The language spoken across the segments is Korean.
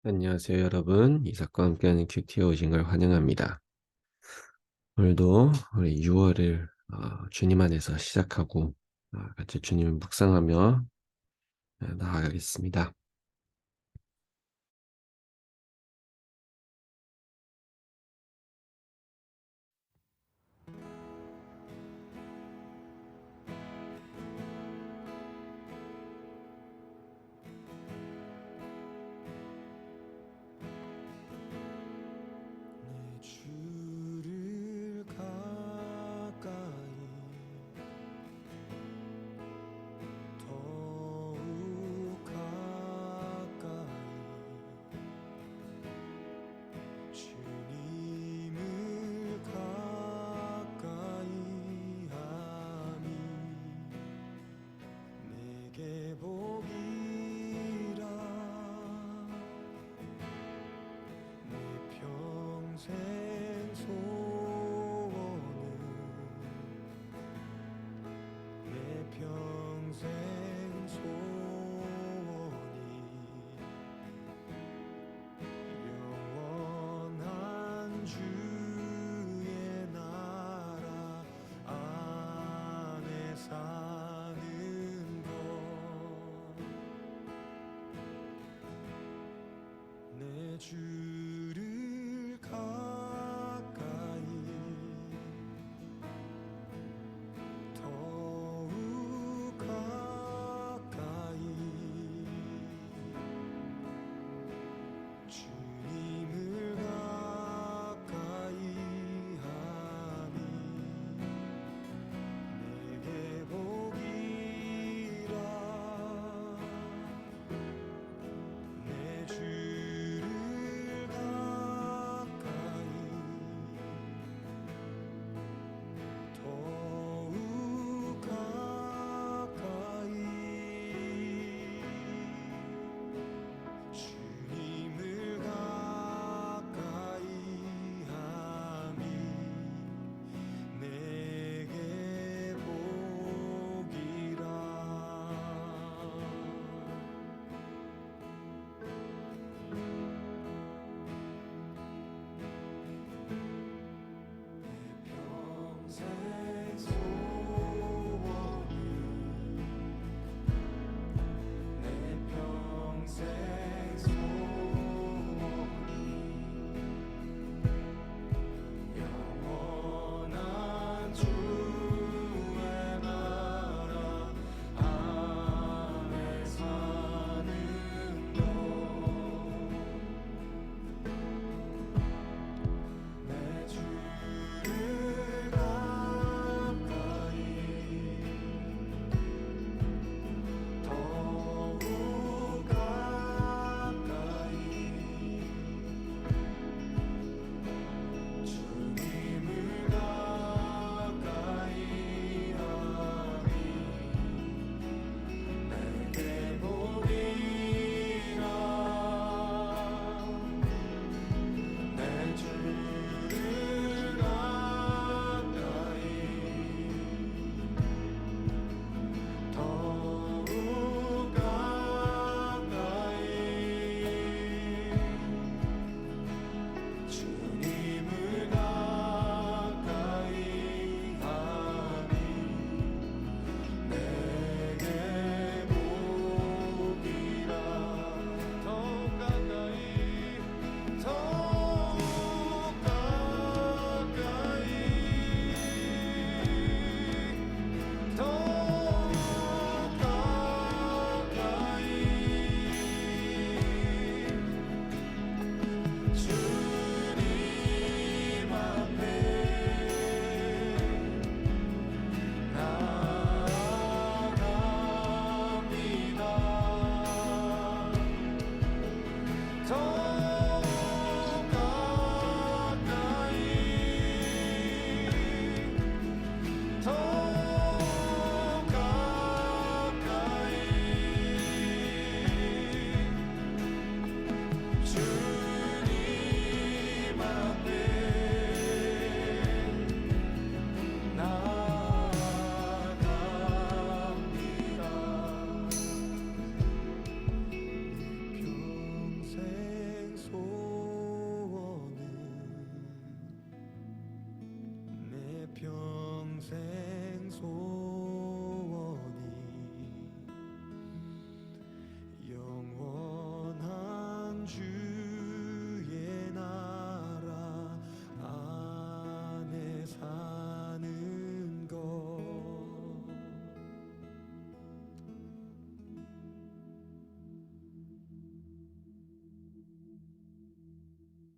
안녕하세요, 여러분. 이삭과 함께하는 큐티에 오신 걸 환영합니다. 오늘도 우리 6월을 주님 안에서 시작하고 같이 주님을 묵상하며 나아가겠습니다. 내 주를 가까이 더욱 가까이 주님을 가까이 하니 내게 복이라 내 평생 소원은 내 평생 소원이 영원한 주의 나라 안에 사는 것 내 주를 가까이 더욱 가까이 주님을 가까이 하니 내게 복이라 내 주를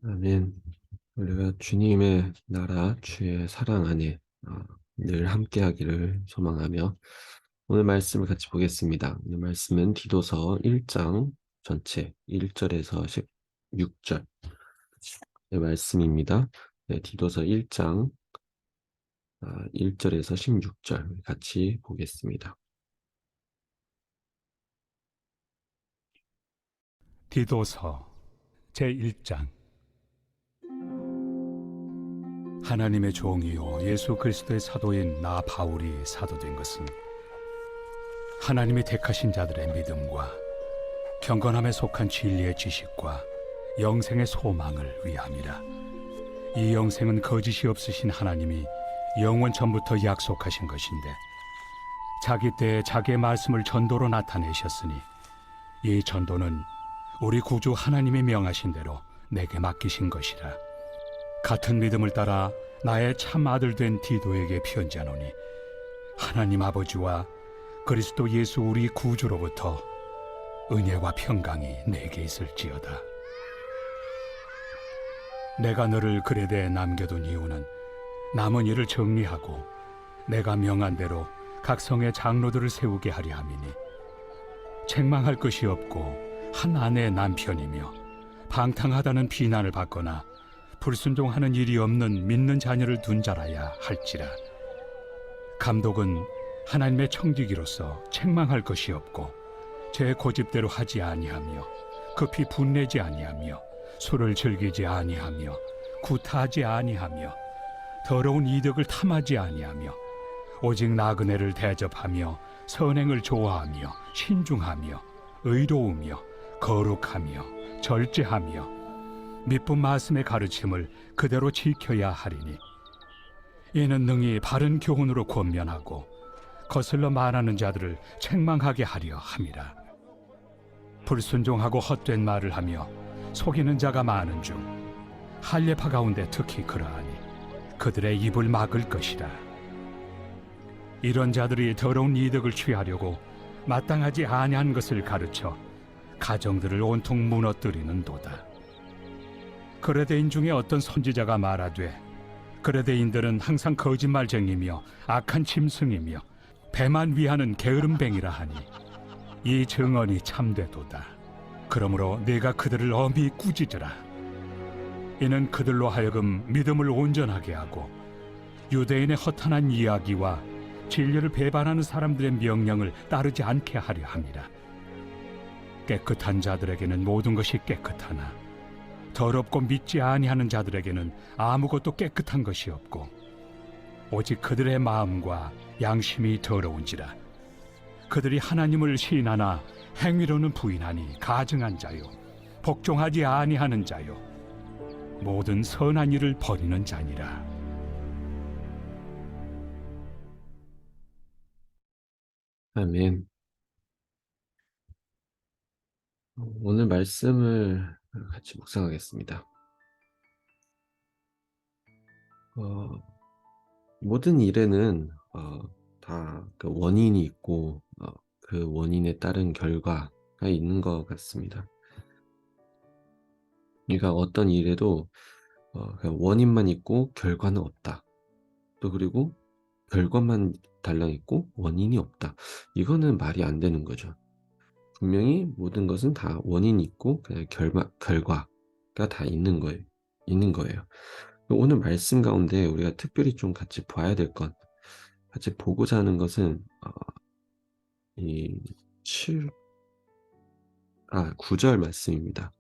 아멘. 우리가 주님의 나라, 주의 사랑 안에 늘 함께하기를 소망하며 오늘 말씀을 같이 보겠습니다. 오늘 말씀은 디도서 1장 전체 1절에서 16절의 말씀입니다. 네, 디도서 1장 1절에서 16절 같이 보겠습니다. 디도서 제1장. 하나님의 종이요 예수 그리스도의 사도인 나 바울이 사도된 것은 하나님이 택하신 자들의 믿음과 경건함에 속한 진리의 지식과 영생의 소망을 위함이라. 이 영생은 거짓이 없으신 하나님이 영원 전부터 약속하신 것인데 자기 때에 자기의 말씀을 전도로 나타내셨으니 이 전도는 우리 구주 하나님이 명하신 대로 내게 맡기신 것이라. 같은 믿음을 따라 나의 참 아들 된 디도에게 편지하노니 하나님 아버지와 그리스도 예수 우리 구주로부터 은혜와 평강이 내게 있을지어다. 내가 너를 그레데에 남겨둔 이유는 남은 일을 정리하고 내가 명한 대로 각 성의 장로들을 세우게 하려 함이니 책망할 것이 없고 한 아내의 남편이며 방탕하다는 비난을 받거나 불순종하는 일이 없는 믿는 자녀를 둔 자라야 할지라. 감독은 하나님의 청지기로서 책망할 것이 없고 제 고집대로 하지 아니하며 급히 분내지 아니하며 술을 즐기지 아니하며 구타하지 아니하며 더러운 이득을 탐하지 아니하며 오직 나그네를 대접하며 선행을 좋아하며 신중하며 의로우며 거룩하며 절제하며 미쁜 말씀의 가르침을 그대로 지켜야 하리니 이는 능히 바른 교훈으로 권면하고 거슬러 말하는 자들을 책망하게 하려 함이라. 불순종하고 헛된 말을 하며 속이는 자가 많은 중 할례파 가운데 특히 그러하니 그들의 입을 막을 것이라. 이런 자들이 더러운 이득을 취하려고 마땅하지 아니한 것을 가르쳐 가정들을 온통 무너뜨리는도다. 그레데인 중에 어떤 선지자가 말하되 그레데인들은 항상 거짓말쟁이며 악한 짐승이며 배만 위하는 게으름뱅이라 하니 이 증언이 참되도다. 그러므로 네가 그들을 엄히 꾸짖으라. 이는 그들로 하여금 믿음을 온전하게 하고 유대인의 허탄한 이야기와 진리를 배반하는 사람들의 명령을 따르지 않게 하려 함이라. 깨끗한 자들에게는 모든 것이 깨끗하나 더럽고 믿지 아니하는 자들에게는 아무것도 깨끗한 것이 없고 오직 그들의 마음과 양심이 더러운지라. 그들이 하나님을 시인하나 행위로는 부인하니 가증한 자요 복종하지 아니하는 자요 모든 선한 일을 버리는 자니라. 아멘. 오늘 말씀을 같이 묵상하겠습니다. 모든 일에는 다 그 원인이 있고 그 원인에 따른 결과가 있는 것 같습니다. 그러니까 어떤 일에도 그냥 원인만 있고 결과는 없다. 또 그리고 결과만 달랑 있고 원인이 없다. 이거는 말이 안 되는 거죠. 분명히 모든 것은 다 원인이 있고 그냥 결과가 다 있는 거예요. 오늘 말씀 가운데 우리가 특별히 좀 같이 봐야 될 것, 같이 보고자 하는 것은 이 9절 말씀입니다.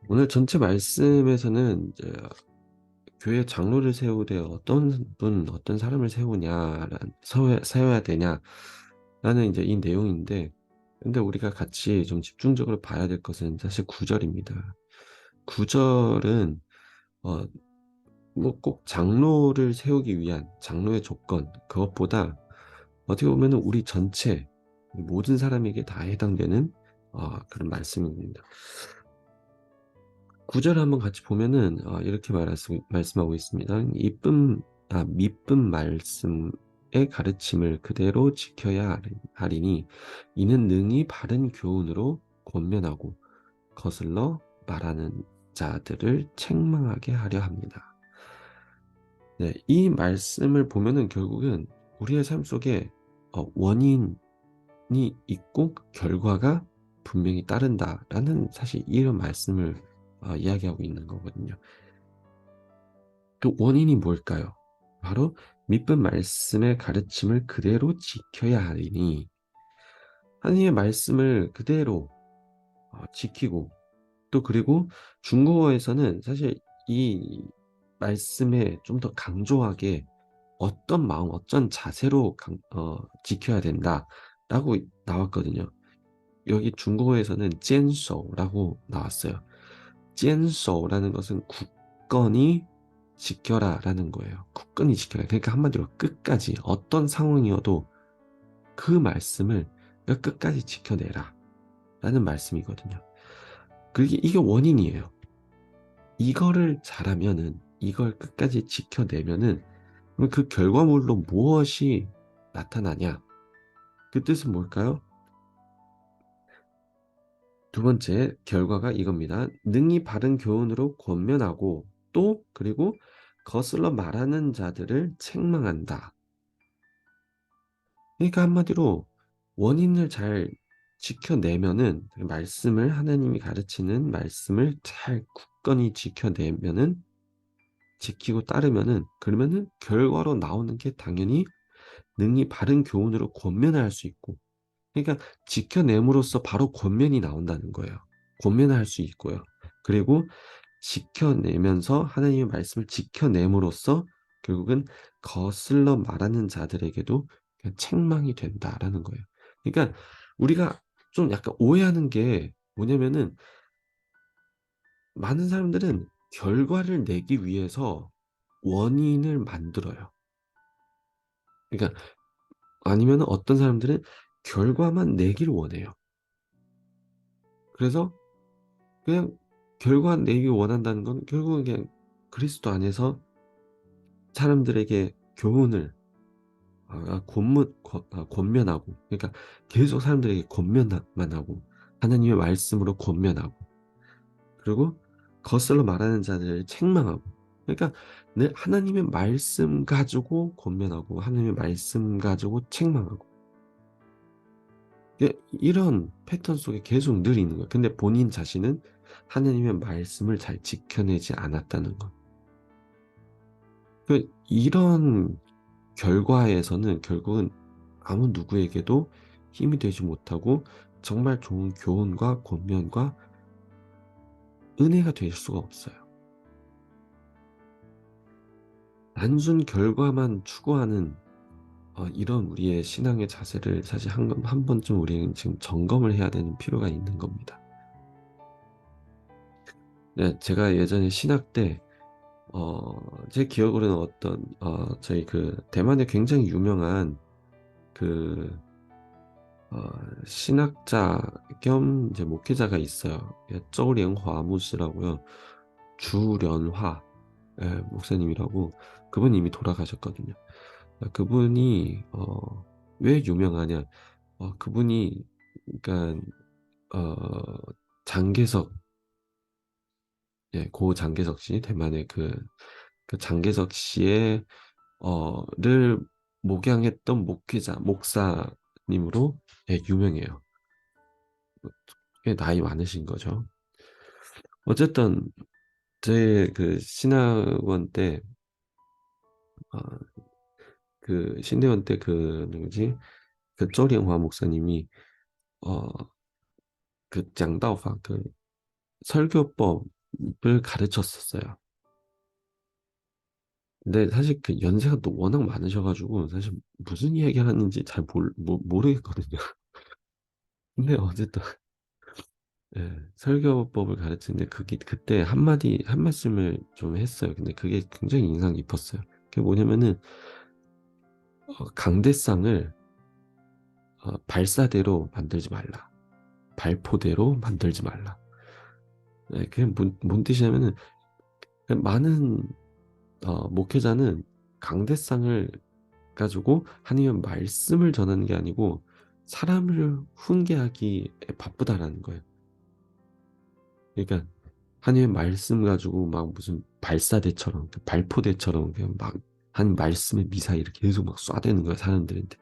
오늘 전체 말씀에서는 이제 교회 장로를 세우되 어떤 사람을 세워야 되냐라는 이제 이 내용인데, 근데 우리가 같이 좀 집중적으로 봐야 될 것은 사실 9절입니다. 9절은 뭐 꼭 장로를 세우기 위한 장로의 조건, 그것보다 어떻게 보면은 우리 전체 모든 사람에게 다 해당되는 그런 말씀입니다. 9절 한번 같이 보면은 이렇게 말씀하고 있습니다. 믿음 말씀의 가르침을 그대로 지켜야 하리니 이는 능히 바른 교훈으로 권면하고 거슬러 말하는 자들을 책망하게 하려 합니다. 네, 이 말씀을 보면은 결국은 우리의 삶 속에 원인이 있고 결과가 분명히 따른다라는 사실 이런 말씀을 이야기하고 있는 거거든요. 그 원인이 뭘까요? 바로 믿은 말씀의 가르침을 그대로 지켜야 하리니, 하나님의 말씀을 그대로 지키고, 또 그리고 중국어에서는 사실 이 말씀에 좀 더 강조하게 어떤 마음, 어떤 자세로 지켜야 된다라고 나왔거든요. 여기 중국어에서는 坚守라고 나왔어요. 坚守라는 것은 굳건히 지켜라라는 거예요. 굳건히 지켜라. 그러니까 한마디로 끝까지 어떤 상황이어도 그 말씀을 끝까지 지켜내라 라는 말씀이거든요. 그게 이게 원인이에요. 이거를 잘하면은, 이걸 끝까지 지켜내면은, 그럼 그 결과물로 무엇이 나타나냐? 그 뜻은 뭘까요? 두 번째 결과가 이겁니다. 능히 바른 교훈으로 권면하고, 또 그리고 거슬러 말하는 자들을 책망한다. 그러니까 한마디로 원인을 잘 지켜내면은, 말씀을, 하나님이 가르치는 말씀을 잘 굳건히 지켜내면은, 지키고 따르면은, 그러면은 결과로 나오는 게 당연히 능히 바른 교훈으로 권면할 수 있고, 그러니까 지켜냄으로써 바로 권면이 나온다는 거예요. 권면할 수 있고요. 그리고 지켜내면서, 하나님의 말씀을 지켜냄으로써 결국은 거슬러 말하는 자들에게도 그냥 책망이 된다라는 거예요. 그러니까 우리가 좀 약간 오해하는 게 뭐냐면은, 많은 사람들은 결과를 내기 위해서 원인을 만들어요. 그러니까 아니면 어떤 사람들은 결과만 내기를 원해요. 그래서 그냥 결과 내기 원한다는 건 결국은 그냥 그리스도 안에서 사람들에게 교훈을 권면하고, 그러니까 계속 사람들에게 권면만 하고, 하나님의 말씀으로 권면하고, 그리고 거슬러 말하는 자들을 책망하고, 그러니까 늘 하나님의 말씀 가지고 권면하고, 하나님의 말씀 가지고 책망하고, 이런 패턴 속에 계속 늘 있는 거예요. 근데 본인 자신은 하나님의 말씀을 잘 지켜내지 않았다는 것. 이런 결과에서는 결국은 아무 누구에게도 힘이 되지 못하고, 정말 좋은 교훈과 권면과 은혜가 될 수가 없어요. 단순 결과만 추구하는 이런 우리의 신앙의 자세를 사실 한 번쯤 우리는 지금 점검을 해야 되는 필요가 있는 겁니다. 네, 제가 예전에 신학 때 제 기억으로는 저희 그 대만에 굉장히 유명한 그 신학자 겸 이제 목회자가 있어요.周莲华 牧师라고요. 주련화 목사님이라고. 그분이 이미 돌아가셨거든요. 그분이 왜 유명하냐? 그분이 그러니까 어, 장개석, 고 장개석 씨, 대만의 그 장개석 씨의 를 목양했던 목사님으로 유명해요. 꽤 나이 많으신 거죠. 어쨌든 제 그 신학원 때 어, 그 신대원 때 그 누구지? 그周莲华 목사님이 어, 그 짱다오파 그 설교법을 가르쳤었어요. 근데 사실 그 연세가 또 워낙 많으셔가지고 사실 무슨 이야기 하는지 잘 모르겠거든요. 근데 어쨌든 설교법을 가르치는데 그게 그때 한 말씀을 좀 했어요. 근데 그게 굉장히 인상 깊었어요. 그게 뭐냐면은 강대상을 발사대로 만들지 말라. 발포대로 만들지 말라. 그게 뭔 뜻이냐면은, 많은 목회자는 강대상을 가지고 하나님의 말씀을 전하는 게 아니고 사람을 훈계하기에 바쁘다라는 거예요. 그러니까 하나님의 말씀 가지고 막 무슨 발사대처럼, 발포대처럼 그냥 막 한 말씀의 미사일을 계속 막 쏴대는 거야, 사람들한테.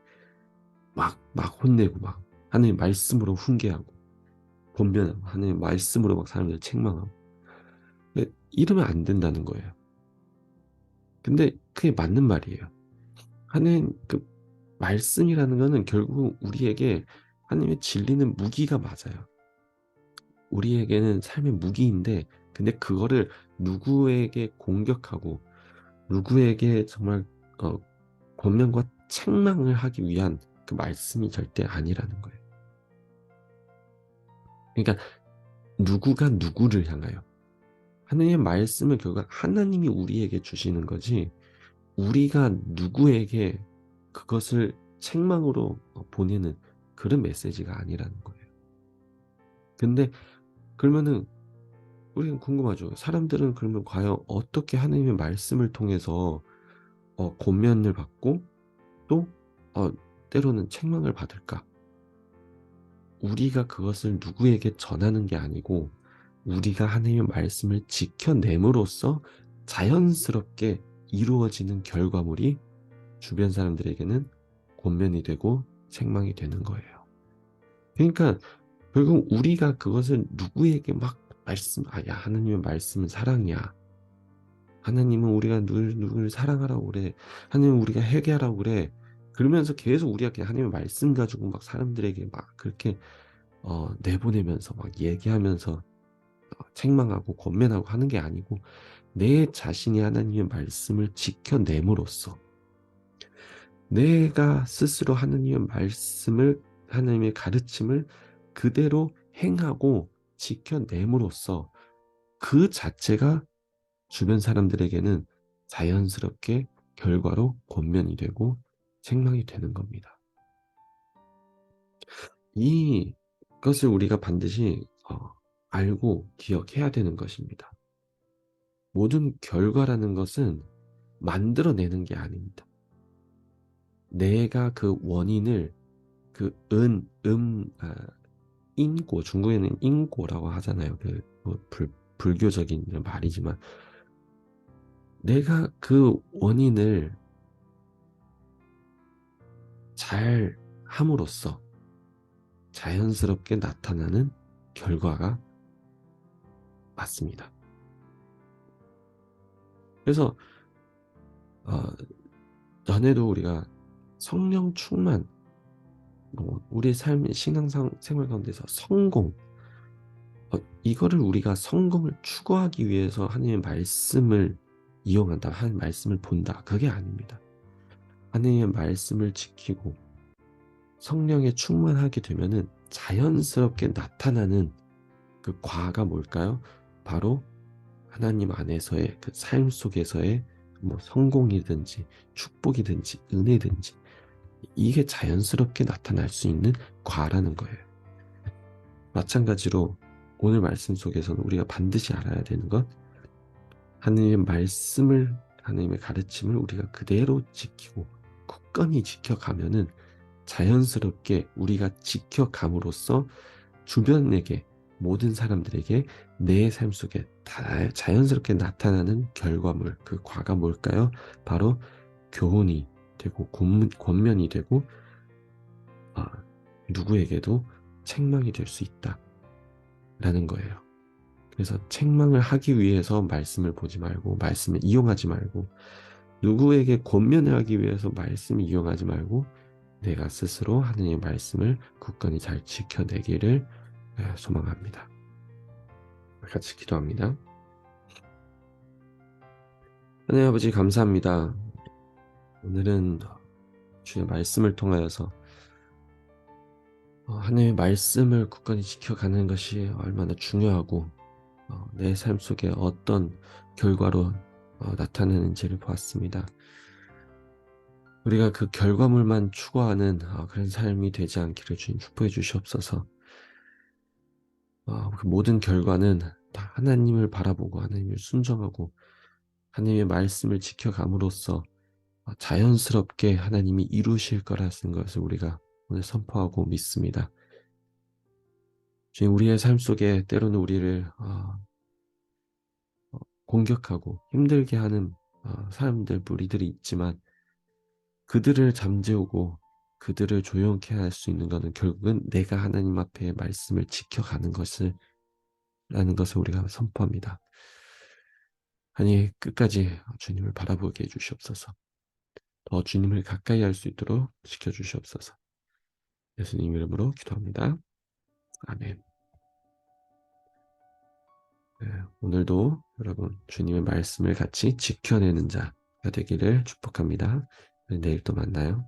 막 혼내고 막 하나님의 말씀으로 훈계하고 권면하고 하나님의 말씀으로 막 사람들 책망하고. 근데 이러면 안 된다는 거예요. 근데 그게 맞는 말이에요. 하나님 그 말씀이라는 거는 결국 우리에게 하나님의 진리는 무기가 맞아요. 우리에게는 삶의 무기인데, 근데 그거를 누구에게 공격하고 누구에게 정말 어, 권면과 책망을 하기 위한 그 말씀이 절대 아니라는 거예요. 그러니까 누구가 누구를 향하여, 하나님의 말씀은 결국 하나님이 우리에게 주시는 거지, 우리가 누구에게 그것을 책망으로 보내는 그런 메시지가 아니라는 거예요. 근데 그러면은 우리는 궁금하죠. 사람들은 그러면 과연 어떻게 하나님의 말씀을 통해서 권면을 받고 또 때로는 책망을 받을까? 우리가 그것을 누구에게 전하는 게 아니고 우리가 하나님의 말씀을 지켜냄으로써 자연스럽게 이루어지는 결과물이 주변 사람들에게는 권면이 되고 책망이 되는 거예요. 그러니까 결국 우리가 그것을 누구에게 막 야, 하나님의 말씀은 사랑이야. 하나님은 우리가 누구를 사랑하라고 그래. 하나님은 우리가 회개하라고 그래. 그러면서 계속 우리가 그냥 하나님의 말씀 가지고 막 사람들에게 막 그렇게 내보내면서 막 얘기하면서 책망하고 권면하고 하는 게 아니고, 내 자신이 하나님의 말씀을 지켜냄으로써 내가 스스로 하나님의 말씀을, 하나님의 가르침을 그대로 행하고 지켜냄으로써 그 자체가 주변 사람들에게는 자연스럽게 결과로 권면이 되고 책망이 되는 겁니다. 이것을 우리가 반드시 알고 기억해야 되는 것입니다. 모든 결과라는 것은 만들어내는 게 아닙니다. 내가 그 원인을, 그 인고, 중국에는 인고라고 하잖아요. 뭐 불교적인 말이지만, 내가 그 원인을 잘 함으로써 자연스럽게 나타나는 결과가 맞습니다. 그래서 전에도 우리가 성령 충만, 우리의 삶의 생활 가운데서 성공, 이거를 우리가 성공을 추구하기 위해서 하나님의 말씀을 이용한다, 하나님의 말씀을 본다, 그게 아닙니다. 하나님의 말씀을 지키고 성령에 충만하게 되면은 자연스럽게 나타나는 그 과가 뭘까요? 바로 하나님 안에서의 그 삶 속에서의 뭐 성공이든지 축복이든지 은혜든지, 이게 자연스럽게 나타날 수 있는 과라는 거예요. 마찬가지로 오늘 말씀 속에서는 우리가 반드시 알아야 되는 것, 하나님의 말씀을, 하나님의 가르침을 우리가 그대로 지키고 굳건히 지켜가면은 자연스럽게 우리가 지켜감으로써 주변에게, 모든 사람들에게 내 삶 속에 자연스럽게 나타나는 결과물, 그 과가 뭘까요? 바로 교훈이 되고 권면이 되고 누구에게도 책망이 될 수 있다라는 거예요. 그래서 책망을 하기 위해서 말씀을 보지 말고, 말씀을 이용하지 말고, 누구에게 권면을 하기 위해서 말씀을 이용하지 말고, 내가 스스로 하나님의 말씀을 굳건히 잘 지켜내기를 소망합니다. 같이 기도합니다. 하나님 아버지, 감사합니다. 오늘은 주의 말씀을 통하여서 하나님의 말씀을 굳건히 지켜가는 것이 얼마나 중요하고 내 삶 속에 어떤 결과로 나타내는지를 보았습니다. 우리가 그 결과물만 추구하는 그런 삶이 되지 않기를 주님 축복해 주시옵소서. 그 모든 결과는 다 하나님을 바라보고 하나님을 순종하고 하나님의 말씀을 지켜감으로써 자연스럽게 하나님이 이루실 거라는 것을 우리가 오늘 선포하고 믿습니다. 주님, 우리의 삶 속에 때로는 우리를 공격하고 힘들게 하는 사람들, 무리들이 있지만 그들을 잠재우고 그들을 조용케 할 수 있는 것은 결국은 내가 하나님 앞에 말씀을 지켜가는 것을 라는 것을 우리가 선포합니다. 아니 끝까지 주님을 바라보게 해 주시옵소서. 더 주님을 가까이 할 수 있도록 지켜 주시옵소서. 예수님 이름으로 기도합니다. 아멘. 네, 오늘도 여러분 주님의 말씀을 같이 지켜내는 자가 되기를 축복합니다. 내일 또 만나요.